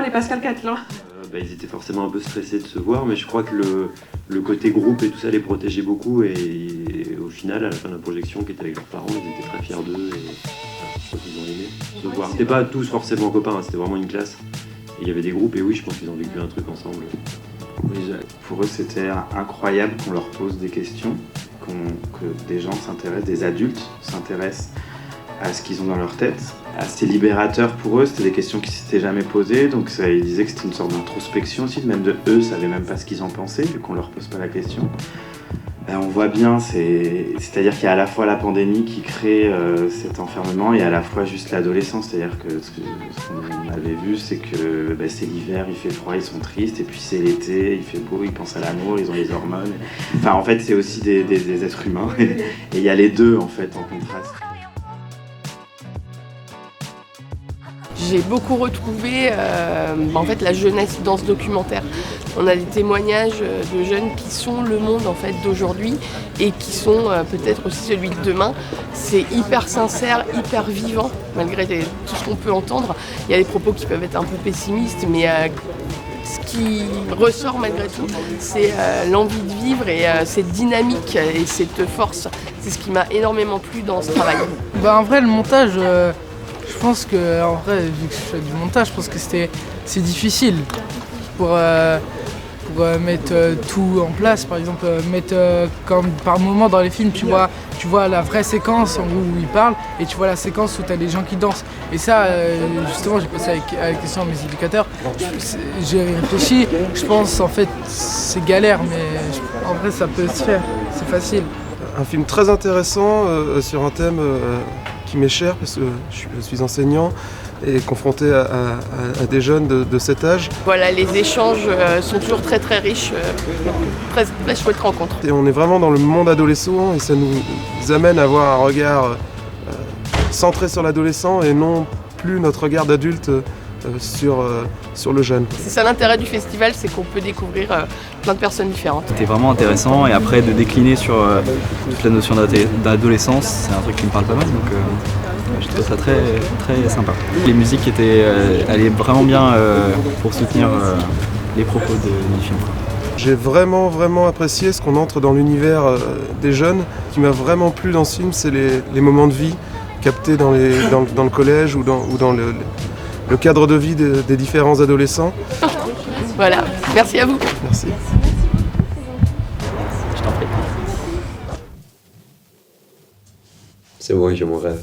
Paul et Pascal Catelin. Ils étaient forcément un peu stressés de se voir, mais je crois que le côté groupe et tout ça les protégeait beaucoup, et au final, à la fin de la projection, qui était avec leurs parents, ils étaient très fiers d'eux, et je crois qu'ils ont aimé se voir. C'était pas tous forcément copains, hein, c'était vraiment une classe, et il y avait des groupes, et oui, je pense qu'ils ont vécu un truc ensemble. Oui, pour eux, c'était incroyable qu'on leur pose des questions, que des gens s'intéressent, des adultes s'intéressent à ce qu'ils ont dans leur tête. Assez libérateur pour eux, c'était des questions qu'ils s'étaient jamais posées, donc ils disaient que c'était une sorte d'introspection aussi, même de eux, savaient même pas ce qu'ils en pensaient, vu qu'on leur pose pas la question. On voit bien, c'est-à-dire qu'il y a à la fois la pandémie qui crée cet enfermement et à la fois juste l'adolescence, c'est-à-dire que ce qu'on avait vu, c'est que c'est l'hiver, il fait froid, ils sont tristes, et puis c'est l'été, il fait beau, ils pensent à l'amour, ils ont les hormones. Enfin, en fait, c'est aussi des êtres humains, et il y a les deux, en fait, en contraste. J'ai beaucoup retrouvé en fait, la jeunesse dans ce documentaire. On a des témoignages de jeunes qui sont le monde en fait, d'aujourd'hui et qui sont peut-être aussi celui de demain. C'est hyper sincère, hyper vivant, malgré tout ce qu'on peut entendre. Il y a des propos qui peuvent être un peu pessimistes, mais ce qui ressort malgré tout, c'est l'envie de vivre et cette dynamique et cette force. C'est ce qui m'a énormément plu dans ce travail. En vrai, le montage... Je pense que, en vrai, vu que je fais du montage, je pense que c'est difficile pour mettre tout en place. Par exemple, mettre comme par moment dans les films, tu vois la vraie séquence où ils parlent et tu vois la séquence où tu as des gens qui dansent. Et ça, justement, j'ai posé la question à mes éducateurs. J'ai réfléchi. Je pense, en fait, c'est galère, mais en vrai, ça peut se faire. C'est facile. Un film très intéressant sur un thème qui m'est cher parce que je suis enseignant et confronté à des jeunes de cet âge. Voilà, les échanges sont toujours très très riches, très chouette rencontre. Et on est vraiment dans le monde adolescent et ça nous amène à avoir un regard centré sur l'adolescent et non plus notre regard d'adulte sur le jeune. C'est ça l'intérêt du festival, c'est qu'on peut découvrir plein de personnes différentes. C'était vraiment intéressant et après de décliner sur toute la notion d'adolescence, c'est un truc qui me parle pas mal, donc je trouve ça très, très sympa. Les musiques allaient vraiment bien pour soutenir les propos du film. J'ai vraiment apprécié ce qu'on entre dans l'univers des jeunes. Ce qui m'a vraiment plu dans ce film, c'est les moments de vie captés dans le collège ou dans le cadre de vie des différents adolescents. Voilà, merci à vous. Merci. Je t'en prie. C'est bon, j'ai mon rêve.